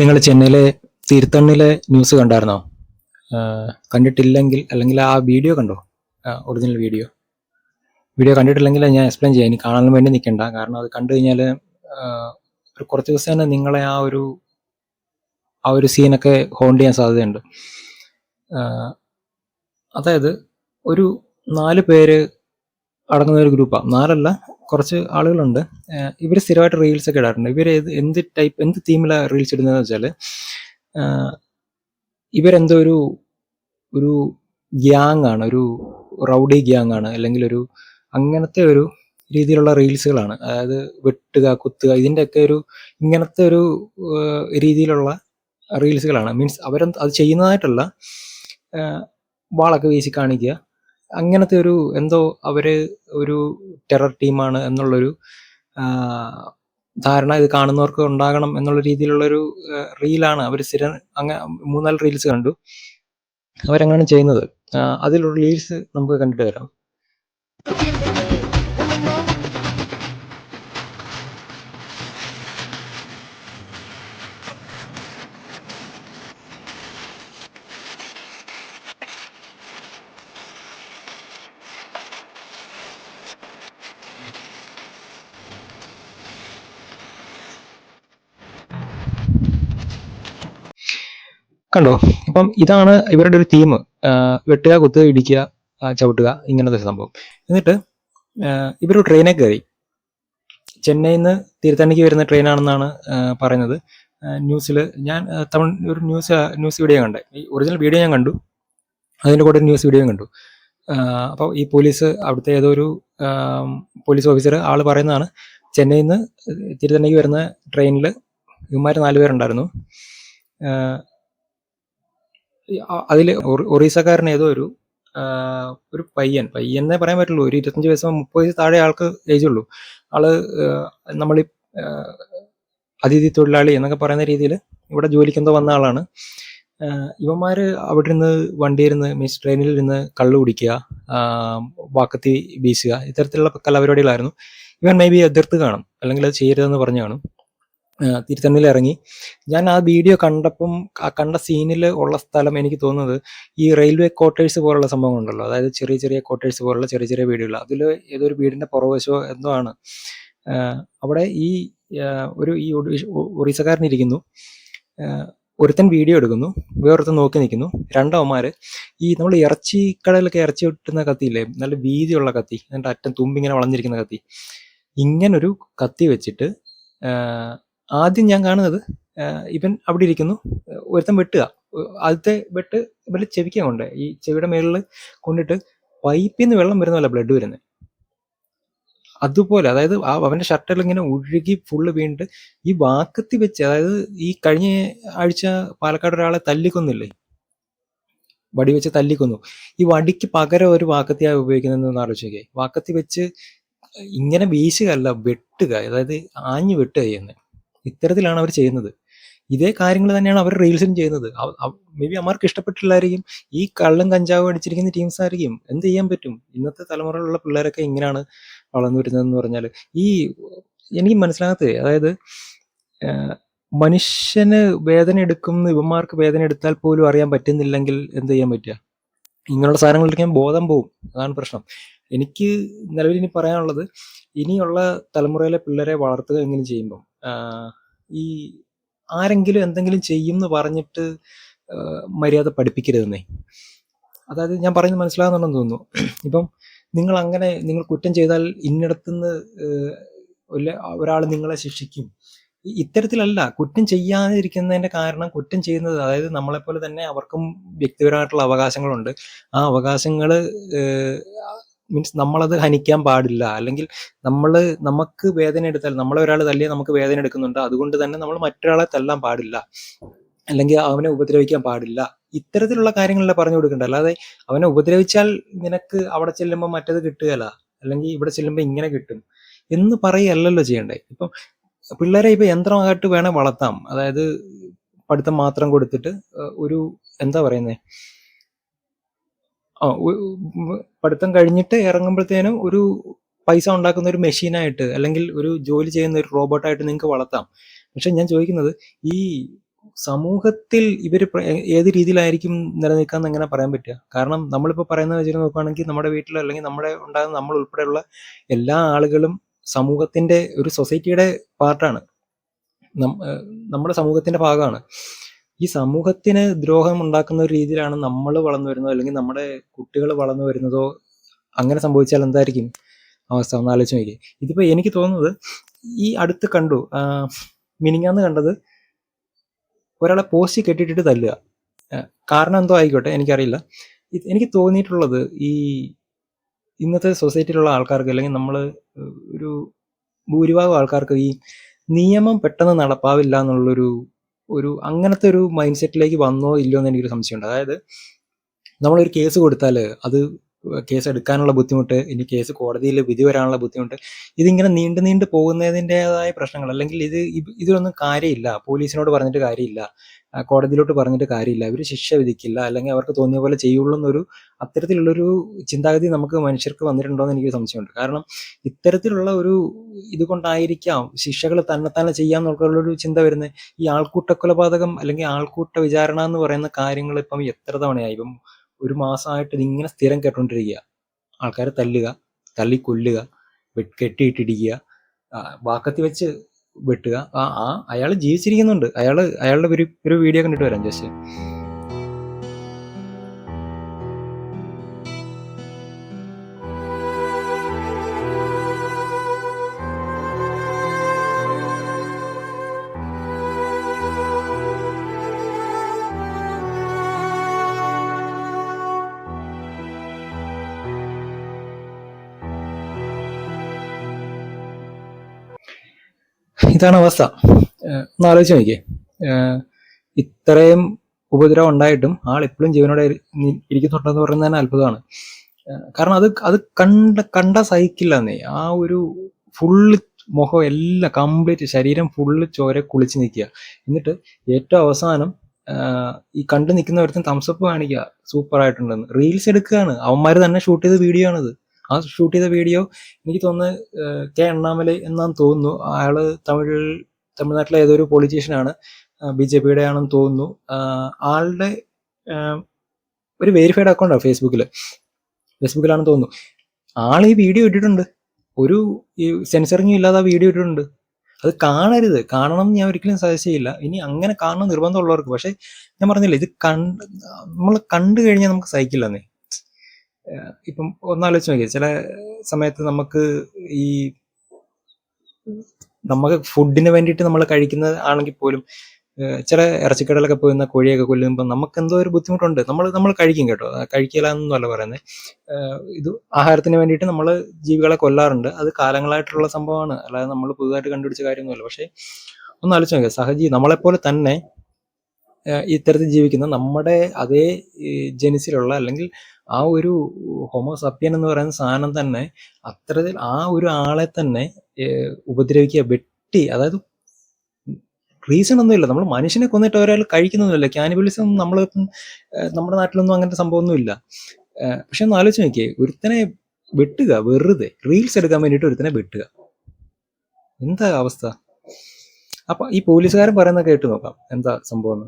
നിങ്ങൾ ചെന്നൈയിലെ തീർത്ഥണ്ണിലെ ന്യൂസ് കണ്ടായിരുന്നോ? കണ്ടിട്ടില്ലെങ്കിൽ അല്ലെങ്കിൽ ആ വീഡിയോ കണ്ടോ? ഒറിജിനൽ വീഡിയോ കണ്ടിട്ടില്ലെങ്കിൽ ഞാൻ എക്സ്പ്ലെയിൻ ചെയ്യാം. ഇനി കാണാൻ വേണ്ടി നിൽക്കണ്ട. കാരണം അത് കണ്ടു കഴിഞ്ഞാൽ ഒരു കുറച്ച് ദിവസം തന്നെ നിങ്ങളെ ആ ഒരു സീനൊക്കെ ഹോണ്ട് ചെയ്യാൻ സാധ്യതയുണ്ട്. അതായത് ഒരു 4 പേര് അടങ്ങുന്ന ഒരു ഗ്രൂപ്പാണ്. 4 അല്ല, കുറച്ച് ആളുകളുണ്ട്. ഇവർ സ്ഥിരമായിട്ട് റീൽസ് ഒക്കെ ഇടാറുണ്ട്. ഇവർ എന്ത് തീമിലാണ് റീൽസ് ഇടുന്നതെന്ന് വെച്ചാൽ, ഇവരെന്തോ ഒരു ഗ്യാങ് ആണ്, ഒരു റൗഡി ഗ്യാങ് ആണ്, അല്ലെങ്കിൽ അങ്ങനത്തെ ഒരു രീതിയിലുള്ള റീൽസുകളാണ്. അതായത് വെട്ടുക, കുത്തുക, ഇതിൻ്റെയൊക്കെ ഇങ്ങനത്തെ ഒരു രീതിയിലുള്ള റീൽസുകളാണ്. മീൻസ് അത് ചെയ്യുന്നതായിട്ടല്ല, വാളൊക്കെ വീശി കാണിക്കുക, അങ്ങനത്തെ എന്തോ അവര് ഒരു ടെറർ ടീമാണ് എന്നുള്ളൊരു ധാരണ ഇത് കാണുന്നവർക്ക് ഉണ്ടാകണം എന്നുള്ള രീതിയിലുള്ളൊരു റീലാണ് അവർ സ്ഥിരം. അങ്ങനെ 3-4 റീൽസ് കണ്ടു അവരങ്ങനെ ചെയ്യുന്നത്. അതിലുള്ള റീൽസ് നമുക്ക് കണ്ടിട്ട് വരാം. കണ്ടോ? അപ്പം ഇതാണ് ഇവരുടെ ഒരു തീം. വെട്ടുക, കുത്തുക, ഇടിക്കുക, ചവിട്ടുക, ഇങ്ങനത്തെ സംഭവം. എന്നിട്ട് ഇവരൊരു ട്രെയിനെ കയറി. ചെന്നൈയിൽ നിന്ന് തീർത്ഥണ്ണിക്ക് വരുന്ന ട്രെയിനാണെന്നാണ് പറയുന്നത്. ന്യൂസിൽ ഞാൻ ഒരു ന്യൂസ് വീഡിയോ കണ്ടേ. ഈ ഒറിജിനൽ വീഡിയോ ഞാൻ കണ്ടു, അതിൻ്റെ കൂടെ ഒരു ന്യൂസ് വീഡിയോ കണ്ടു. അപ്പോൾ ഈ അവിടുത്തെ ഏതോ ഒരു പോലീസ് ഓഫീസർ ആൾ പറയുന്നതാണ്, ചെന്നൈയിൽ നിന്ന് തിരുത്തണിക്ക് വരുന്ന ട്രെയിനിൽ ഇവന്മാർ 4 പേരുണ്ടായിരുന്നു. അതിൽ ഒറീസക്കാരൻ ഏതോ ഒരു പയ്യെന്നേ പറയാൻ പറ്റുള്ളൂ. ഒരു 25 വയസ്സോ 30 വയസ്സ് താഴെ ആൾക്ക് ഏജ് ഉള്ളൂ. ആള് നമ്മൾ അതിഥി തൊഴിലാളി എന്നൊക്കെ പറയുന്ന രീതിയിൽ ഇവിടെ ജോലിക്കെന്തോ വന്ന ആളാണ്. ഇവന്മാര് അവിടെ ഇരുന്ന് വണ്ടിയിരുന്ന് മീൻസ് ട്രെയിനിൽ ഇരുന്ന് കള്ളു കുടിക്കുക, വാക്കത്തി വീശുക, ഇത്തരത്തിലുള്ള കലാപരിപാടികളായിരുന്നു. ഇവൻ മേ ബി എതിർത്ത് കാണും, അല്ലെങ്കിൽ അത് ചെയ്യരുതെന്ന് പറഞ്ഞു കാണും. തിരുത്തണ്ണിൽ ഇറങ്ങി. ഞാൻ ആ വീഡിയോ കണ്ടപ്പം കണ്ട സീനിൽ ഉള്ള സ്ഥലം എനിക്ക് തോന്നുന്നത് ഈ റെയിൽവേ ക്വാർട്ടേഴ്സ് പോലുള്ള സംഭവങ്ങളുണ്ടല്ലോ, അതായത് ചെറിയ ചെറിയ ക്വാർട്ടേഴ്സ് പോലുള്ള ചെറിയ ചെറിയ വീടുകൾ, അതിൽ ഏതൊരു വീടിന്റെ പുറവശോ എന്തോ ആണ്. അവിടെ ഈ ഒറീസക്കാരൻ ഇരിക്കുന്നു, ഒരുത്തൻ വീഡിയോ എടുക്കുന്നു, വേറൊരുത്തൻ നോക്കി നിൽക്കുന്നു. രണ്ടവന്മാര് നമ്മൾ ഇറച്ചിക്കടയിലൊക്കെ ഇറച്ചി കിട്ടുന്ന കത്തിയില്ലേ, നല്ല വീതിയുള്ള കത്തി, അതിൻ്റെ അറ്റം തുമ്പിങ്ങനെ വളഞ്ഞിരിക്കുന്ന കത്തി, ഇങ്ങനൊരു കത്തി വെച്ചിട്ട് ആദ്യം ഞാൻ കാണുന്നത് ഇവൻ അവിടെ ഇരിക്കുന്നു, ഒരുത്തൻ വെട്ടുക. ആദ്യത്തെ വെട്ട് ഇവരുടെ ചെവിക്കാൻ കൊണ്ട്, ഈ ചെവിയുടെ മേളിൽ കൊണ്ടിട്ട് പൈപ്പിൽ നിന്ന് വെള്ളം വരുന്നതല്ല ബ്ലഡ് വരുന്നത് അതുപോലെ. അതായത് അവന്റെ ഷർട്ടിൽ ഇങ്ങനെ ഒഴുകി ഫുള്ള് വീണിട്ട് ഈ വാക്കത്തി വെച്ച്, അതായത് ഈ കഴിഞ്ഞ ആഴ്ച പാലക്കാട് ഒരാളെ തല്ലിക്കൊന്നില്ലേ, വടി വെച്ച് തല്ലിക്കൊന്നു. ഈ വടിക്ക് പകരം ഒരു വാക്കത്തിയാണ് ഉപയോഗിക്കുന്നതെന്ന് ആലോചിക്കേ. വാക്കത്തി വെച്ച് ഇങ്ങനെ വീശുകയല്ല, വെട്ടുക, അതായത് ആഞ്ഞു വെട്ടുക ചെയ്യുന്നത്. ഇത്തരത്തിലാണ് അവർ ചെയ്യുന്നത്. ഇതേ കാര്യങ്ങൾ തന്നെയാണ് അവർ റീൽസിലും ചെയ്യുന്നത്. മേ ബി അവർക്ക് ഇഷ്ടപ്പെട്ടില്ലായിരിക്കും. ഈ കള്ളും കഞ്ചാവും അടിച്ചിരിക്കുന്ന ടീംസ് ആയിരിക്കും. എന്ത് ചെയ്യാൻ പറ്റും? ഇന്നത്തെ തലമുറയിലുള്ള പിള്ളേരൊക്കെ ഇങ്ങനെയാണ് വളർന്നു വരുന്നതെന്ന് പറഞ്ഞാൽ എനിക്ക് മനസ്സിലാകത്തേ. അതായത് മനുഷ്യന് വേദന എടുക്കുന്ന ഇവന്മാർക്ക് വേദന എടുത്താൽ പോലും അറിയാൻ പറ്റുന്നില്ലെങ്കിൽ എന്ത് ചെയ്യാൻ പറ്റുക? ഇങ്ങനെയുള്ള സാധനങ്ങളിലേക്ക് ബോധം പോവും. അതാണ് പ്രശ്നം. എനിക്ക് നിലവിൽ ഇനി പറയാനുള്ളത്, ഇനിയുള്ള തലമുറയിലെ പിള്ളേരെ വളർത്തുക എങ്ങനെ ചെയ്യുമ്പം ഈ ആരെങ്കിലും എന്തെങ്കിലും ചെയ്യും എന്ന് പറഞ്ഞിട്ട് മര്യാദ പഠിപ്പിക്കരുതെന്നേ. അതായത് ഞാൻ പറയുന്നത് മനസ്സിലാകുന്നുണ്ടെന്ന് തോന്നുന്നു. ഇപ്പം നിങ്ങൾ കുറ്റം ചെയ്താൽ ഇന്നിടത്തുനിന്ന് ഒരാൾ നിങ്ങളെ ശിക്ഷിക്കും, ഇത്തരത്തിലല്ല. കുറ്റം ചെയ്യാതിരിക്കുന്നതിന്റെ കാരണം കുറ്റം ചെയ്യുന്നത്, അതായത് നമ്മളെപ്പോലെ തന്നെ അവർക്കും വ്യക്തിപരമായിട്ടുള്ള അവകാശങ്ങളുണ്ട്. ആ അവകാശങ്ങൾ മീൻസ് നമ്മളത് ഹനിക്കാൻ പാടില്ല. അല്ലെങ്കിൽ നമുക്ക് വേദന എടുത്താൽ, നമ്മളെ ഒരാൾ തല്ലിയാൽ നമുക്ക് വേദന എടുക്കുന്നുണ്ട്, അതുകൊണ്ട് തന്നെ നമ്മൾ മറ്റൊരാളെ തല്ലാൻ പാടില്ല, അല്ലെങ്കിൽ അവനെ ഉപദ്രവിക്കാൻ പാടില്ല. ഇത്തരത്തിലുള്ള കാര്യങ്ങളെ പറഞ്ഞു കൊടുക്കണ്ട. അല്ലാതെ അവനെ ഉപദ്രവിച്ചാൽ നിനക്ക് അവിടെ ചെല്ലുമ്പോൾ മറ്റേത് കിട്ടുകയല്ല, അല്ലെങ്കിൽ ഇവിടെ ചെല്ലുമ്പോൾ ഇങ്ങനെ കിട്ടും എന്ന് പറയുകയല്ലല്ലോ ചെയ്യണ്ടേ. ഇപ്പം പിള്ളേരെ ഇപ്പൊ യന്ത്രമായിട്ട് വേണേൽ വളർത്താം. അതായത് പഠിത്തം മാത്രം കൊടുത്തിട്ട് എന്താ പറയുന്നേ, പഠിത്തം കഴിഞ്ഞിട്ട് ഇറങ്ങുമ്പോഴത്തേനും ഒരു പൈസ ഉണ്ടാക്കുന്ന ഒരു മെഷീനായിട്ട്, അല്ലെങ്കിൽ ഒരു ജോലി ചെയ്യുന്ന ഒരു റോബോട്ടായിട്ട് നിങ്ങൾക്ക് വളർത്താം. പക്ഷെ ഞാൻ ചോദിക്കുന്നത്, ഈ സമൂഹത്തിൽ ഇവർ ഏത് രീതിയിലായിരിക്കും നിലനിൽക്കാന്ന് എങ്ങനെ പറയാൻ പറ്റുക? കാരണം നമ്മളിപ്പോൾ പറയുന്നത് വെച്ചിട്ട് നോക്കുകയാണെങ്കിൽ നമ്മുടെ വീട്ടിൽ അല്ലെങ്കിൽ നമ്മൾ ഉൾപ്പെടെയുള്ള എല്ലാ ആളുകളും സമൂഹത്തിന്റെ ഒരു സൊസൈറ്റിയുടെ പാർട്ടാണ്. നമ്മുടെ സമൂഹത്തിന്റെ ഭാഗമാണ്. ഈ സമൂഹത്തിന് ദ്രോഹം ഉണ്ടാക്കുന്ന ഒരു രീതിയിലാണ് നമ്മൾ വളർന്നു വരുന്നതോ അല്ലെങ്കിൽ നമ്മുടെ കുട്ടികൾ വളർന്നു വരുന്നതോ. അങ്ങനെ സംഭവിച്ചാൽ എന്തായിരിക്കും അവസ്ഥ? ഒന്ന് ആലോചിച്ച് നോക്കി. ഇതിപ്പോ എനിക്ക് തോന്നുന്നത് ഈ അടുത്ത് കണ്ടു, മിനിങ്ങാന്ന് കണ്ടത്, ഒരാളെ പോസ്റ്റ് കെട്ടിട്ടിട്ട് തല്ലുക. കാരണം എന്തോ ആയിക്കോട്ടെ, എനിക്കറിയില്ല. എനിക്ക് തോന്നിയിട്ടുള്ളത് ഈ ഇന്നത്തെ സൊസൈറ്റിയിലുള്ള ആൾക്കാർക്ക് അല്ലെങ്കിൽ നമ്മൾ ഒരു ഭൂരിഭാഗം ആൾക്കാർക്ക് ഈ നിയമം പെട്ടെന്ന് നടപ്പാവില്ല എന്നുള്ളൊരു അങ്ങനത്തെ ഒരു മൈൻഡ് സെറ്റിലേക്ക് വന്നോ ഇല്ലയോ എന്ന് എനിക്കൊരു സംശയമുണ്ട്. അതായത് നമ്മളൊരു കേസ് കൊടുത്താൽ അത് കേസ് എടുക്കാനുള്ള ബുദ്ധിമുട്ട്, ഇനി കേസ് കോടതിയിൽ വിധി വരാനുള്ള ബുദ്ധിമുട്ട്, ഇതിങ്ങനെ നീണ്ടു പോകുന്നതിൻ്റെതായ പ്രശ്നങ്ങൾ. അല്ലെങ്കിൽ ഇതിലൊന്നും കാര്യമില്ല, പോലീസിനോട് പറഞ്ഞിട്ട് കാര്യമില്ല, കോടതിയിലോട്ട് പറഞ്ഞിട്ട് കാര്യമില്ല, അവർ ശിക്ഷ വിധിക്കില്ല, അല്ലെങ്കിൽ അവർക്ക് തോന്നിയ പോലെ ചെയ്യുള്ളൂ എന്നൊരു അത്തരത്തിലുള്ളൊരു ചിന്താഗതി നമുക്ക് മനുഷ്യർക്ക് വന്നിട്ടുണ്ടോ എന്ന് എനിക്ക് സംശയമുണ്ട്. കാരണം ഇത്തരത്തിലുള്ള ഒരു ഇതുകൊണ്ടായിരിക്കാം ശിക്ഷകൾ തന്നെ ചെയ്യാമെന്നുള്ളൊരു ചിന്ത വരുന്നത്. ഈ ആൾക്കൂട്ട കൊലപാതകം അല്ലെങ്കിൽ ആൾക്കൂട്ട വിചാരണ എന്ന് പറയുന്ന കാര്യങ്ങൾ ഇപ്പം എത്ര തവണയായി? ഇപ്പം ഒരു മാസമായിട്ട് ഇതിങ്ങനെ സ്ഥിരം കേട്ടോണ്ടിരിക്കുക. ആൾക്കാരെ തല്ലുക, തല്ലിക്കൊല്ലുക, കെട്ടിയിട്ടിടിക്കുക, വാക്കത്തി വെച്ച് വെട്ടുക. അയാൾ ജീവിച്ചിരിക്കുന്നുണ്ട്. അയാളുടെ ഒരു വീഡിയോ കണ്ടിട്ട് വരാം ജസ്റ്റ്. ഇതാണ് അവസ്ഥ. ഒന്ന് ആലോചിച്ച് നോക്കിയേ. ഇത്രയും ഉപദ്രവം ഉണ്ടായിട്ടും ആൾ ഇപ്പോഴും ജീവനോടെ ഇരിക്കുന്നുണ്ടെന്ന് പറയുന്നത് തന്നെ അത്ഭുതമാണ്. കാരണം അത് കണ്ട സഹിക്കില്ലെന്നേ. ആ ഒരു ഫുള്ള് മുഖം എല്ലാം കംപ്ലീറ്റ് ശരീരം ഫുള്ള് ചോര കുളിച്ച് നിൽക്കുക. എന്നിട്ട് ഏറ്റവും അവസാനം ഈ കണ്ടു നിൽക്കുന്നവരത്തും തംസപ്പ് കാണിക്കുക, സൂപ്പർ ആയിട്ടുണ്ടെന്ന്. റീൽസ് എടുക്കുകയാണ്. അവന്മാർ തന്നെ ഷൂട്ട് ചെയ്ത വീഡിയോ ആണിത്. ആ ഷൂട്ട് ചെയ്ത വീഡിയോ എനിക്ക് തോന്നുന്നത് കെ അണ്ണാമലൈ എന്നാന്ന് തോന്നുന്നു. അയാള് തമിഴ്നാട്ടിലെ ഏതൊരു പൊളിറ്റീഷ്യനാണ്, BJP-യുടെ ആണെന്ന് തോന്നുന്നു. ആളുടെ ഒരു വെരിഫൈഡ് അക്കൗണ്ടാണ് ഫേസ്ബുക്കിലാണെന്ന് തോന്നുന്നു. ആൾ ഈ വീഡിയോ ഇട്ടിട്ടുണ്ട്. ഒരു ഈ സെൻസറിങ്ങും ഇല്ലാതെ ആ വീഡിയോ ഇട്ടിട്ടുണ്ട്. അത് കാണരുത്, കാണണം ഞാൻ ഒരിക്കലും സജസ്റ്റ് ചെയ്യില്ല. ഇനി അങ്ങനെ കാണണം നിർബന്ധമുള്ളവർക്ക്. പക്ഷെ ഞാൻ പറഞ്ഞില്ല, ഇത് നമ്മൾ കണ്ടു കഴിഞ്ഞാൽ നമുക്ക് സഹിക്കില്ലെന്നേ. ഇപ്പം ഒന്നാലോചിച്ച് നോക്കിയാൽ ചില സമയത്ത് നമുക്ക് ഫുഡിന് വേണ്ടിയിട്ട് നമ്മൾ കഴിക്കുന്നത് ആണെങ്കിൽ പോലും ചില ഇറച്ചിക്കടലൊക്കെ പോയിരുന്ന കോഴിയൊക്കെ കൊല്ലുമ്പോൾ നമുക്ക് എന്തോ ഒരു ബുദ്ധിമുട്ടുണ്ട്. നമ്മൾ കഴിക്കും കേട്ടോ, കഴിക്കില്ല എന്നല്ല പറയുന്നത്. ഇത് ആഹാരത്തിന് വേണ്ടിയിട്ട് നമ്മൾ ജീവികളെ കൊല്ലാറുണ്ട്. അത് കാലങ്ങളായിട്ടുള്ള സംഭവമാണ്, അല്ലാതെ നമ്മൾ പുതുതായിട്ട് കണ്ടുപിടിച്ച കാര്യമൊന്നുമല്ല. പക്ഷെ ഒന്ന് ആലോചിച്ച് നോക്കുക, സഹജീവി നമ്മളെപ്പോലെ തന്നെ ഇത്തരത്തിൽ ജീവിക്കുന്ന നമ്മുടെ അതേ ജനിസിലുള്ള അല്ലെങ്കിൽ ആ ഒരു ഹോമോസപ്പിയൻ എന്ന് പറയുന്ന സാധനം തന്നെ അത്തരത്തിൽ ആ ഒരു ആളെ തന്നെ ഉപദ്രവിക്കുക, വെട്ടി. അതായത് റീസൺ ഒന്നുമില്ല. നമ്മൾ മനുഷ്യനെ കൊന്നിട്ട് ഒരാൾ കഴിക്കുന്നൊന്നുമില്ല. കാനിബലിസം നമ്മുടെ നാട്ടിലൊന്നും അങ്ങനത്തെ സംഭവമൊന്നുമില്ല. പക്ഷെ ഒന്ന് ആലോചിച്ച് നോക്കിയേ, ഒരുത്തനെ വെട്ടുക വെറുതെ റീൽസ് എടുക്കാൻ വേണ്ടിയിട്ട് ഒരുത്തനെ വെട്ടുക. എന്താ അവസ്ഥ? അപ്പൊ ഈ പോലീസുകാരൻ പറയുന്ന കേട്ട് നോക്കാം എന്താ സംഭവം.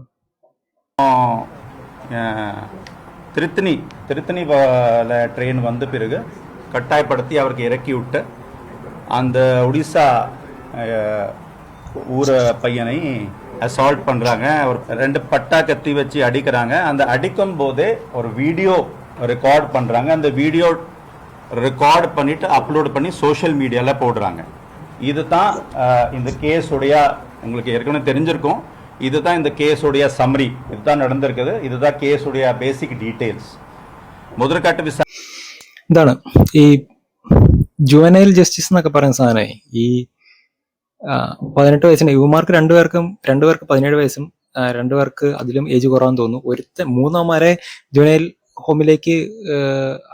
திருத்தணி ட்ரெயின் வந்த பிறகு கட்டாயப்படுத்தி அவருக்கு இறக்கி விட்டு அந்த ஒடிசா ஊர பையனை அசால்ட் பண்ணுறாங்க. ஒரு 2 பட்டா கத்தி வச்சு அடிக்கிறாங்க. அந்த அடிக்கும் போதே ஒரு வீடியோ ரெக்கார்ட் பண்ணுறாங்க. அந்த வீடியோ ரெக்கார்ட் பண்ணிட்டு அப்லோட் பண்ணி சோஷியல் மீடியாவில் போடுறாங்க. இதுதான் இந்த கேஸுடைய, உங்களுக்கு ஏற்கனவே தெரிஞ்சிருக்கும், இதுதான் இந்த கேஸுடைய சம்மரி. இதுதான் நடந்திருக்குது. இதுதான் കേസുடைய ബേസിക് ഡീറ്റെയിൽസ്. മുതൽക്കാട്ട് ഇതാണ് ഈ ജുവനൈൽ ജസ്റ്റിസ് എന്നൊക്കെ പറയുന്ന സാധനമേ. ഈ 18 വയസ്സിന് ഇവന്മാർക്ക് രണ്ടുപേർക്ക് 17 വയസ്സും 2 പേർക്ക് അതിലും ഏജ് കുറവാന്ന് തോന്നുന്നു. മൂന്നവന്മാരെ ജുവനൈൽ ഹോമിലേക്ക്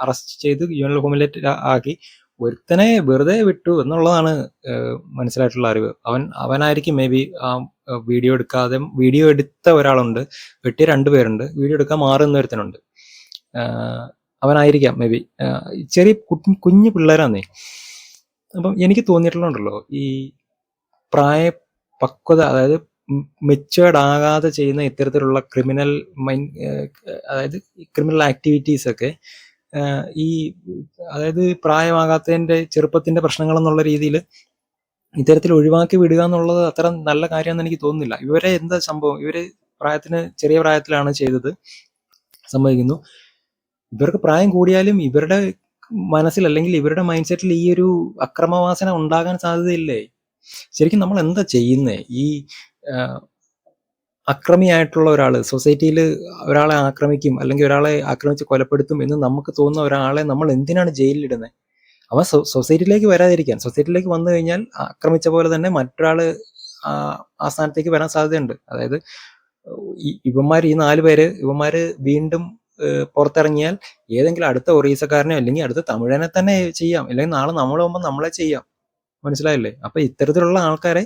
അറസ്റ്റ് ചെയ്ത് ജുവനൈൽ ഹോമിലേക്ക് ആക്കി. ഒരുത്തനെ വെറുതെ വിട്ടു എന്നുള്ളതാണ് മനസ്സിലായിട്ടുള്ള അറിവ്. അവനായിരിക്കും മേ ബി വീഡിയോ എടുത്ത ഒരാളുണ്ട്, വെട്ടിയ 2 പേരുണ്ട്, വീഡിയോ എടുക്കാൻ മാറുന്ന ഒരുത്തനുണ്ട്. അവനായിരിക്കാം മേ ബി. ചെറിയ കുഞ്ഞു പിള്ളേരാന്നേ. അപ്പം എനിക്ക് തോന്നിയിട്ടുണ്ടല്ലോ, ഈ പ്രായ പക്വത, അതായത് മെച്ചുവേർഡ് ആകാതെ ചെയ്യുന്ന ഇത്തരത്തിലുള്ള ക്രിമിനൽ അതായത് ക്രിമിനൽ ആക്ടിവിറ്റീസൊക്കെ ഈ അതായത് പ്രായമാകാത്തതിൻ്റെ ചെറുപ്പത്തിൻ്റെ പ്രശ്നങ്ങളെന്നുള്ള രീതിയിൽ ഇത്തരത്തിൽ ഒഴിവാക്കി വിടുക എന്നുള്ളത് അത്ര നല്ല കാര്യമെന്ന് എനിക്ക് തോന്നുന്നില്ല. ഇവരെ എന്താ സംഭവം, ഇവര് ചെറിയ പ്രായത്തിലാണ് ചെയ്തത് സമ്മതിക്കുന്നു. ഇവർക്ക് പ്രായം കൂടിയാലും ഇവരുടെ മനസ്സിൽ അല്ലെങ്കിൽ ഇവരുടെ മൈൻഡ് സെറ്റിൽ ഈ ഒരു അക്രമവാസന ഉണ്ടാകാൻ സാധ്യതയില്ലേ? ശരിക്കും നമ്മൾ എന്താ ചെയ്യുന്നേ? ഈ അക്രമിയായിട്ടുള്ള ഒരാൾ സൊസൈറ്റിയിൽ ഒരാളെ ആക്രമിക്കും അല്ലെങ്കിൽ ഒരാളെ ആക്രമിച്ച് കൊലപ്പെടുത്തും എന്ന് നമുക്ക് തോന്നുന്ന ഒരാളെ നമ്മൾ എന്തിനാണ് ജയിലിലിടുന്നത്? അവൻ സൊസൈറ്റിയിലേക്ക് വരാതിരിക്കാൻ, സൊസൈറ്റിയിലേക്ക് വന്നു കഴിഞ്ഞാൽ ആക്രമിച്ച പോലെ തന്നെ മറ്റൊരാൾ ആ സ്ഥാനത്തേക്ക് വരാൻ സാധ്യതയുണ്ട്. അതായത് ഈ 4 പേര് വീണ്ടും പുറത്തിറങ്ങിയാൽ ഏതെങ്കിലും അടുത്ത ഒറീസക്കാരനെ അല്ലെങ്കിൽ അടുത്ത തമിഴനെ തന്നെ ചെയ്യാം, അല്ലെങ്കിൽ നാളെ നമ്മൾ പോകുമ്പോൾ നമ്മളെ ചെയ്യാം. മനസ്സിലായില്ലേ? അപ്പൊ ഇത്തരത്തിലുള്ള ആൾക്കാരെ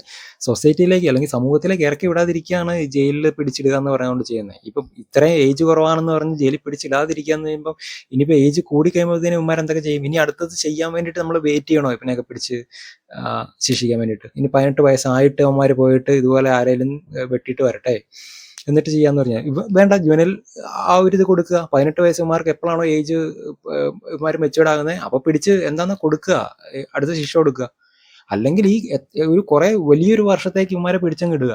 സൊസൈറ്റിയിലേക്ക് അല്ലെങ്കിൽ സമൂഹത്തിലേക്ക് ഇറക്കി വിടാതിരിക്കുകയാണ് ജയിലിൽ പിടിച്ചിടുക എന്ന് പറഞ്ഞുകൊണ്ട് ചെയ്യുന്നത്. ഇപ്പം ഇത്രയും ഏജ് കുറവാണെന്ന് പറഞ്ഞ് ജയിലിൽ പിടിച്ചിടാതിരിക്കുക എന്ന് പറയുമ്പോൾ ഇനിയിപ്പോൾ ഏജ് കൂടി കഴിയുമ്പോഴത്തേനും ഇവന്മാർ എന്തൊക്കെ ചെയ്യും? ഇനി അടുത്തത് ചെയ്യാൻ വേണ്ടിയിട്ട് നമ്മൾ വെയിറ്റ് ചെയ്യണോ ഇവനെയൊക്കെ പിടിച്ച് ശിക്ഷിക്കാൻ വേണ്ടിയിട്ട്? ഇനി 18 വയസ്സായിട്ട് അവന്മാർ പോയിട്ട് ഇതുപോലെ ആരെങ്കിലും വെട്ടിയിട്ട് വരട്ടെ എന്നിട്ട് ചെയ്യാന്ന് പറഞ്ഞാൽ വേണ്ട, ജുവനൽ ആ ഒരു ഇത് കൊടുക്കുക. 18 വയസ്സുമാർക്ക് എപ്പോഴാണോ ഏജ് ഇവന്മാർ മെച്ചുവേർഡ് ആകുന്നത് അപ്പോൾ പിടിച്ച് എന്താണെന്ന് കൊടുക്കുക, അടുത്ത ശിക്ഷ കൊടുക്കുക. അല്ലെങ്കിൽ ഈ ഒരു കുറെ വലിയൊരു വർഷത്തേക്ക് ഇവന്മാരെ പിടിച്ചങ്ങ് ഇടുക.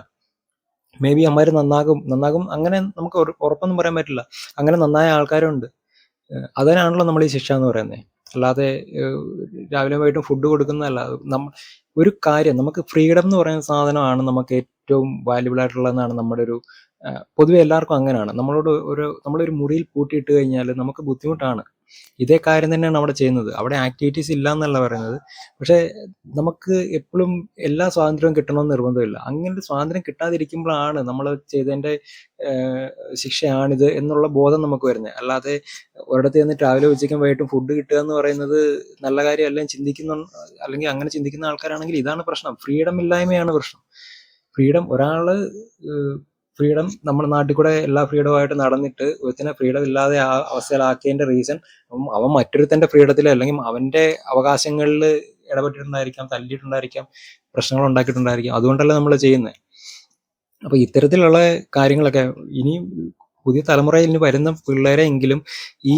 മേ ബി അമ്മമാർ നന്നാകും അങ്ങനെ നമുക്ക് ഉറപ്പൊന്നും പറയാൻ പറ്റില്ല. അങ്ങനെ നന്നായ ആൾക്കാരുണ്ട്. അതിനാണല്ലോ നമ്മൾ ഈ ശിക്ഷ എന്ന് പറയുന്നത്. അല്ലാതെ രാവിലെ വൈകിട്ടും ഫുഡ് കൊടുക്കുന്നതല്ല. ഒരു കാര്യം, നമുക്ക് ഫ്രീഡം എന്ന് പറയുന്ന സാധനമാണ് നമുക്ക് ഏറ്റവും വാല്യുബിൾ ആയിട്ടുള്ളതെന്നാണ് നമ്മുടെ ഒരു പൊതുവെ എല്ലാവർക്കും അങ്ങനെയാണ്. നമ്മളൊരു മുറിയിൽ പൂട്ടിയിട്ട് കഴിഞ്ഞാൽ നമുക്ക് ബുദ്ധിമുട്ടാണ്. ഇതേ കാര്യം തന്നെയാണ് അവിടെ ചെയ്യുന്നത്. അവിടെ ആക്ടിവിറ്റീസ് ഇല്ല എന്നല്ല പറയുന്നത്, പക്ഷെ നമുക്ക് എപ്പോഴും എല്ലാ സ്വാതന്ത്ര്യവും കിട്ടണമെന്ന് നിർബന്ധമില്ല. അങ്ങനെ സ്വാതന്ത്ര്യം കിട്ടാതിരിക്കുമ്പോഴാണ് നമ്മൾ ചെയ്തതിൻ്റെ ശിക്ഷയാണിത് എന്നുള്ള ബോധം നമുക്ക് വരുന്നത്. അല്ലാതെ ഒരിടത്ത് ചെന്നിട്ട് രാവിലെ ഉച്ചയ്ക്കും വൈകിട്ടും ഫുഡ് കിട്ടുക എന്ന് പറയുന്നത് നല്ല കാര്യമല്ല അല്ലെങ്കിൽ അങ്ങനെ ചിന്തിക്കുന്ന ആൾക്കാരാണെങ്കിൽ ഇതാണ് പ്രശ്നം. ഫ്രീഡം ഇല്ലായ്മയാണ് പ്രശ്നം. ഫ്രീഡം നമ്മുടെ നാട്ടിൽ കൂടെ എല്ലാ ഫ്രീഡമായിട്ട് നടന്നിട്ട് ഒരുത്തിനെ ഫ്രീഡം ഇല്ലാതെ ആ അവസ്ഥയിലാക്കിയതിന്റെ റീസൺ അവൻ മറ്റൊരുത്തന്റെ ഫ്രീഡത്തിൽ അല്ലെങ്കിൽ അവന്റെ അവകാശങ്ങളിൽ ഇടപെട്ടിട്ടുണ്ടായിരിക്കാം, തല്ലിയിട്ടുണ്ടായിരിക്കാം, പ്രശ്നങ്ങൾ ഉണ്ടാക്കിയിട്ടുണ്ടായിരിക്കാം. അതുകൊണ്ടല്ല നമ്മൾ ചെയ്യുന്നത്. അപ്പൊ ഇത്തരത്തിലുള്ള കാര്യങ്ങളൊക്കെ ഇനി പുതിയ തലമുറയിൽ ഇനി വരുന്ന പിള്ളേരെങ്കിലും ഈ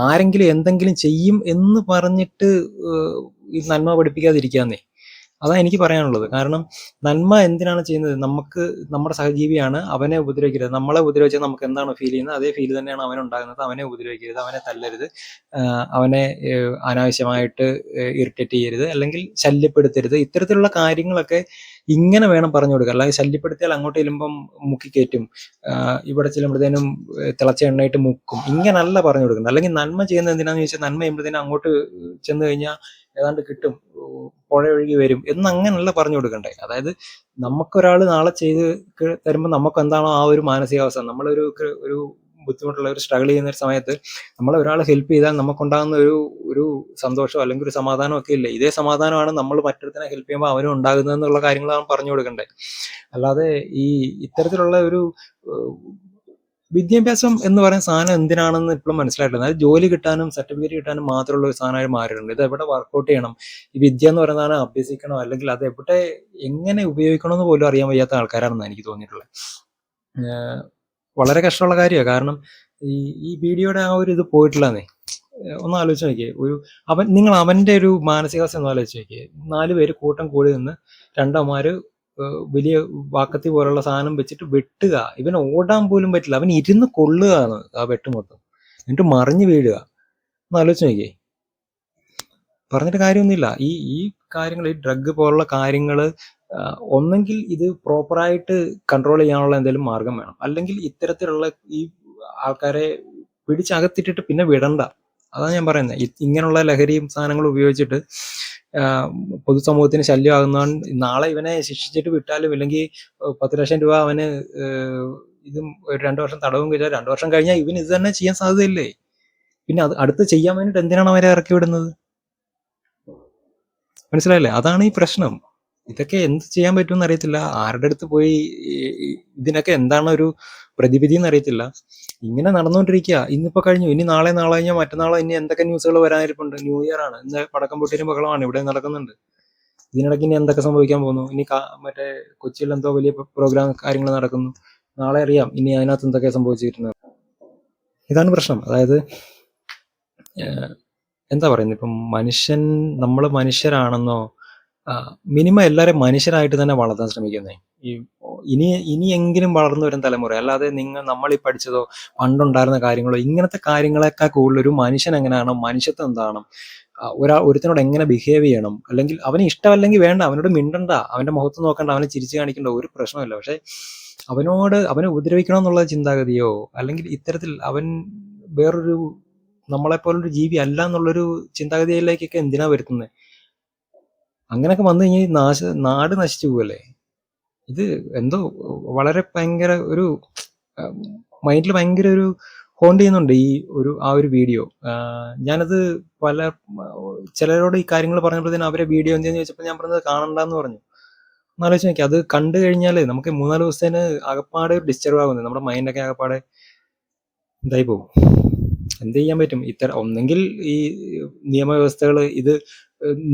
ആരെങ്കിലും എന്തെങ്കിലും ചെയ്യും എന്ന് പറഞ്ഞിട്ട് ഈ നന്മ പഠിപ്പിക്കാതിരിക്കാന്നേ. അതാണ് എനിക്ക് പറയാനുള്ളത്. കാരണം നന്മ എന്തിനാണ് ചെയ്യുന്നത്? നമ്മുടെ സഹജീവിയാണ്, അവനെ ഉപദ്രവിക്കരുത്. നമ്മളെ ഉപദ്രവിച്ചാൽ നമുക്ക് എന്താണോ ഫീൽ ചെയ്യുന്നത് അതേ ഫീൽ തന്നെയാണ് അവനുണ്ടാകുന്നത്. അവനെ ഉപദ്രവിക്കരുത്, അവനെ തല്ലരുത്, അവനെ അനാവശ്യമായിട്ട് ഇറിറ്റേറ്റ് ചെയ്യരുത്, അല്ലെങ്കിൽ ശല്യപ്പെടുത്തരുത്. ഇത്തരത്തിലുള്ള കാര്യങ്ങളൊക്കെ ഇങ്ങനെ വേണം പറഞ്ഞു കൊടുക്കുക. അല്ലാതെ ശല്യപ്പെടുത്തിയാൽ അങ്ങോട്ട് ചെല്ലുമ്പം മുക്കിക്കയറ്റും, ഇവിടെ ചെല്ലുമ്പോഴത്തേനും തിളച്ച എണ്ണയിട്ട് മുക്കും, ഇങ്ങനല്ല പറഞ്ഞു കൊടുക്കുന്നത്. അല്ലെങ്കിൽ നന്മ ചെയ്യുന്നത് എന്തിനാന്ന് ചോദിച്ചാൽ നന്മ ചെയ്യുമ്പോഴത്തേനും അങ്ങോട്ട് ചെന്ന് കഴിഞ്ഞാൽ ഏതാണ്ട് കിട്ടും, പുഴ ഒഴുകി വരും എന്നങ്ങനല്ല പറഞ്ഞു കൊടുക്കണ്ടേ. അതായത് നമുക്കൊരാൾ നാളെ ചെയ്ത് തരുമ്പോൾ നമുക്ക് എന്താണോ ആ ഒരു മാനസികാവസ്ഥ, ഒരു ബുദ്ധിമുട്ടുള്ള ഒരു സ്ട്രഗിൾ ചെയ്യുന്ന ഒരു സമയത്ത് നമ്മൾ ഒരാൾ ഹെൽപ്പ് ചെയ്താൽ നമുക്കുണ്ടാകുന്ന ഒരു സന്തോഷം അല്ലെങ്കിൽ ഒരു സമാധാനം ഒക്കെ ഇല്ലേ? ഇതേ സമാധാനമാണ് നമ്മൾ മറ്റൊരുത്തനെ ഹെൽപ്പ് ചെയ്യുമ്പോൾ അവനും ഉണ്ടാകുന്നതെന്നുള്ള കാര്യങ്ങളാണ് പറഞ്ഞു കൊടുക്കണ്ടേ. അല്ലാതെ ഇത്തരത്തിലുള്ള ഒരു വിദ്യാഭ്യാസം എന്ന് പറയുന്ന സാധനം എന്തിനാണെന്ന് ഇപ്പോഴും മനസ്സിലായിട്ടില്ല. അതായത് ജോലി കിട്ടാനും സർട്ടിഫിക്കറ്റ് കിട്ടാനും മാത്രമുള്ള ഒരു സാധനമായി മാറിയിട്ടുണ്ട്. ഇത് എവിടെ വർക്കൗട്ട് ചെയ്യണം, ഈ വിദ്യ എന്ന് പറയുന്ന സാധനം അഭ്യസിക്കണോ അല്ലെങ്കിൽ അത് എവിടെ എങ്ങനെ ഉപയോഗിക്കണമെന്ന് പോലും അറിയാൻ വയ്യാത്ത ആൾക്കാരാണെന്ന് എനിക്ക് തോന്നിയിട്ടുള്ളത്. വളരെ കഷ്ടമുള്ള കാര്യമാണ്. കാരണം ഈ വീഡിയോയുടെ ആ ഒരു ഇത് പോയിട്ടില്ലെന്നേ. ഒന്ന് ആലോചിച്ച് നോക്കിയേ. നിങ്ങൾ അവന്റെ ഒരു മാനസികാവസ്ഥ ഒന്ന് ആലോചിച്ച് നോക്കിയേ. 4 പേര് കൂട്ടം കൂടി നിന്ന് രണ്ടമാര് വലിയ വാക്കത്തി പോലുള്ള സാധനം വെച്ചിട്ട് വെട്ടുക. ഇവന് ഓടാൻ പോലും പറ്റില്ല, അവൻ ഇരുന്ന് കൊള്ളുകയാണ് ആ വെട്ട് മൊത്തം, എന്നിട്ട് മറിഞ്ഞു വീഴുക. ഒന്ന് ആലോചിച്ച് നോക്കിയേ. പറഞ്ഞിട്ട് കാര്യമൊന്നുമില്ല. ഈ കാര്യങ്ങൾ, ഈ ഡ്രഗ് പോലുള്ള കാര്യങ്ങൾ ഒന്നെങ്കിൽ ഇത് പ്രോപ്പറായിട്ട് കൺട്രോൾ ചെയ്യാനുള്ള എന്തെങ്കിലും മാർഗം വേണം, അല്ലെങ്കിൽ ഇത്തരത്തിലുള്ള ഈ ആൾക്കാരെ പിടിച്ചകത്തിട്ടിട്ട് പിന്നെ വിടണ്ട. അതാണ് ഞാൻ പറയുന്നത്. ഇങ്ങനെയുള്ള ലഹരിയും സാധനങ്ങളും ഉപയോഗിച്ചിട്ട് പൊതുസമൂഹത്തിന് ശല്യമാകുന്നവൻ നാളെ ഇവനെ ശിക്ഷിച്ചിട്ട് വിട്ടാലും ഇല്ലെങ്കിൽ 10 ലക്ഷം രൂപ അവന് ഇതും ഒരു 2 വർഷം തടവും കഴിച്ചാൽ 2 വർഷം കഴിഞ്ഞാൽ ഇവന് ഇത് തന്നെ ചെയ്യാൻ സാധ്യതയില്ലേ? പിന്നെ അടുത്ത് ചെയ്യാൻ വേണ്ടിയിട്ട് എന്തിനാണ് അവരെ ഇറക്കി വിടുന്നത്? മനസ്സിലായില്ലേ? അതാണ് ഈ പ്രശ്നം. ഇതൊക്കെ എന്ത് ചെയ്യാൻ പറ്റുമെന്ന് അറിയത്തില്ല. ആരുടെ അടുത്ത് പോയി ഇതിനൊക്കെ എന്താണ് ഒരു പ്രതിവിധി എന്നറിയത്തില്ല. ഇങ്ങനെ നടന്നുകൊണ്ടിരിക്കുക. ഇന്നിപ്പോ കഴിഞ്ഞു, ഇനി നാളെ കഴിഞ്ഞാൽ മറ്റന്നാളോ ഇനി എന്തൊക്കെ ന്യൂസുകൾ വരാനിരിപ്പുണ്ട്. ന്യൂ ഇയർ ആണ്, ഇന്ന് പടക്കം പൊട്ടിയും ബഹളമാണ് ഇവിടെ നടക്കുന്നുണ്ട്. ഇതിനിടയ്ക്ക് ഇനി എന്തൊക്കെ സംഭവിക്കാൻ പോകുന്നു? ഇനി മറ്റേ കൊച്ചിയിൽ എന്തോ വലിയ പ്രോഗ്രാം കാര്യങ്ങൾ നടക്കുന്നു, നാളെ അറിയാം ഇനി അതിനകത്ത് എന്തൊക്കെ സംഭവിച്ചിരുന്നത്. ഇതാണ് പ്രശ്നം. അതായത് എന്താ പറയുന്നത്, ഇപ്പം നമ്മൾ മനുഷ്യരാണെന്നോ, മിനിമം എല്ലാവരും മനുഷ്യരായിട്ട് തന്നെ വളർത്താൻ ശ്രമിക്കുന്നേ. ഈ ഇനിയെങ്കിലും വളർന്നു വരും തലമുറ, അല്ലാതെ നമ്മൾ ഈ പഠിച്ചതോ പണ്ടുണ്ടായിരുന്ന കാര്യങ്ങളോ ഇങ്ങനത്തെ കാര്യങ്ങളെക്കാൾ കൂടുതൽ ഒരു മനുഷ്യൻ എങ്ങനെയാണ്, മനുഷ്യത്വം എന്താണ്, ഒരുത്തനോട് എങ്ങനെ ബിഹേവ് ചെയ്യണം, അല്ലെങ്കിൽ അവന് ഇഷ്ടമല്ലെങ്കിൽ വേണ്ട, അവനോട് മിണ്ടണ്ട, അവന്റെ മുഖത്ത് നോക്കണ്ട, അവനെ ചിരിച്ചു കാണിക്കേണ്ട, ഒരു പ്രശ്നമില്ല. പക്ഷെ അവനെ ഉപദ്രവിക്കണം എന്നുള്ള ചിന്താഗതിയോ, അല്ലെങ്കിൽ ഇത്തരത്തിൽ അവൻ വേറൊരു നമ്മളെപ്പോലൊരു ജീവി അല്ല എന്നുള്ളൊരു ചിന്താഗതിയിലേക്കൊക്കെ എന്തിനാ വരുത്തുന്നത്? അങ്ങനെയൊക്കെ വന്നു കഴിഞ്ഞാൽ നാട് നശിച്ചു പോവല്ലേ. ഇത് എന്തോ വളരെ ഭയങ്കര ഒരു മൈൻഡിൽ ഭയങ്കര ഒരു ഹോണ്ട് ചെയ്യുന്നുണ്ട് ആ ഒരു വീഡിയോ. ഞാനത് ചിലരോട് ഈ കാര്യങ്ങൾ പറഞ്ഞപ്പോഴത്തേനും അവരെ വീഡിയോ എന്തെന്ന് ചോദിച്ചപ്പോൾ ഞാൻ പറഞ്ഞത് കാണണ്ടെന്ന് പറഞ്ഞു. എന്നാലോചിച്ച് നോക്കി, അത് കണ്ടു കഴിഞ്ഞാൽ നമുക്ക് 3-4 ദിവസത്തിന് ആകപ്പാടെ ഒരു ഡിസ്റ്റർബ് ആകുന്നത്, നമ്മുടെ മൈൻഡൊക്കെ ആകപ്പാടെ ഇതായി പോകും. എന്ത് ചെയ്യാൻ പറ്റും? ഒന്നെങ്കിൽ ഈ നിയമവ്യവസ്ഥകൾ,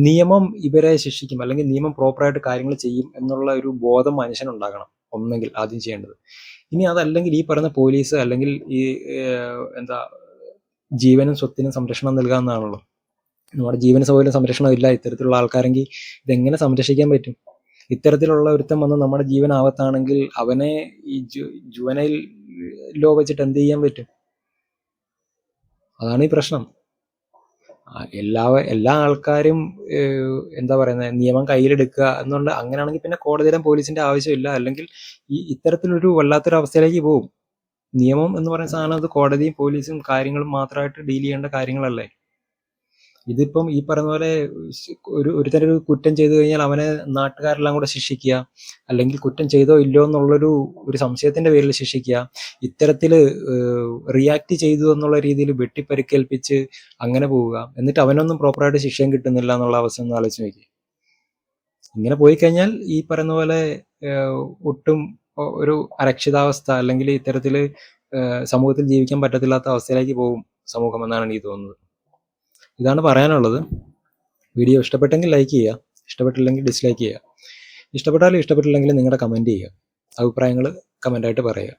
നിയമം ഇവരെ ശിക്ഷിക്കും, അല്ലെങ്കിൽ നിയമം പ്രോപ്പറായിട്ട് കാര്യങ്ങൾ ചെയ്യും എന്നുള്ള ഒരു ബോധം മനുഷ്യനുണ്ടാകണം, ഒന്നെങ്കിൽ ആദ്യം ചെയ്യേണ്ടത്. ഇനി അതല്ലെങ്കിൽ ഈ പറയുന്ന പോലീസ്, അല്ലെങ്കിൽ ഈ ജീവനും സ്വത്തിനും സംരക്ഷണം നൽകാമെന്നാണല്ലോ. നമ്മുടെ ജീവന സൗകര്യം സംരക്ഷണം ഇല്ല ഇത്തരത്തിലുള്ള ആൾക്കാരെങ്കിൽ ഇതെങ്ങനെ സംരക്ഷിക്കാൻ പറ്റും? ഇത്തരത്തിലുള്ള ഒരുത്തം വന്ന് നമ്മുടെ ജീവൻ ആപത്താണെങ്കിൽ അവനെ ഈ ജുവനൈൽ ലോ വെച്ചിട്ട് എന്ത് ചെയ്യാൻ പറ്റും? അതാണ് ഈ പ്രശ്നം. എല്ലാ ആൾക്കാരും എന്താ പറയുന്നത്, നിയമം കയ്യിലെടുക്കുക എന്നുള്ള, അങ്ങനെയാണെങ്കിൽ പിന്നെ കോടതിയിലും പോലീസിന്റെ ആവശ്യമില്ല, അല്ലെങ്കിൽ ഇത്തരത്തിലൊരു വല്ലാത്തൊരു അവസ്ഥയിലേക്ക് പോകും. നിയമം എന്ന് പറയുന്ന സാധനം അത് കോടതിയും പോലീസും കാര്യങ്ങളും മാത്രമായിട്ട് ഡീൽ ചെയ്യേണ്ട കാര്യങ്ങളല്ലേ. ഇതിപ്പം ഈ പറയുന്ന പോലെ ഒരുത്തരം ഒരു കുറ്റം ചെയ്തു കഴിഞ്ഞാൽ അവനെ നാട്ടുകാരെല്ലാം കൂടെ ശിക്ഷിക്കുക, അല്ലെങ്കിൽ കുറ്റം ചെയ്തോ ഇല്ലയോ എന്നുള്ളൊരു സംശയത്തിന്റെ പേരിൽ ശിക്ഷിക്കുക, ഇത്തരത്തില് റിയാക്ട് ചെയ്തു എന്നുള്ള രീതിയിൽ വെട്ടിപ്പരിക്കേൽപ്പിച്ച് അങ്ങനെ പോവുക, എന്നിട്ട് അവനൊന്നും പ്രോപ്പറായിട്ട് ശിക്ഷയും കിട്ടുന്നില്ല എന്നുള്ള അവസ്ഥ ഒന്ന് ആലോചിച്ച് നോക്കി. ഇങ്ങനെ പോയി കഴിഞ്ഞാൽ ഈ പറയുന്ന പോലെ ഒട്ടും ഒരു അരക്ഷിതാവസ്ഥ, അല്ലെങ്കിൽ ഇത്തരത്തില് സമൂഹത്തിൽ ജീവിക്കാൻ പറ്റത്തില്ലാത്ത അവസ്ഥയിലേക്ക് പോകും സമൂഹം എന്നാണ് എനിക്ക് തോന്നുന്നത്. ഇതാണ് പറയാനുള്ളത്. വീഡിയോ ഇഷ്ടപ്പെട്ടെങ്കിൽ ലൈക്ക് ചെയ്യുക, ഇഷ്ടപ്പെട്ടില്ലെങ്കിൽ ഡിസ്ലൈക്ക് ചെയ്യുക. ഇഷ്ടപ്പെട്ടാലും ഇഷ്ടപ്പെട്ടില്ലെങ്കിലും നിങ്ങളുടെ കമൻറ്റ് ചെയ്യുക, അഭിപ്രായങ്ങൾ കമൻ്റായിട്ട് പറയുക.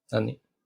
നന്ദി.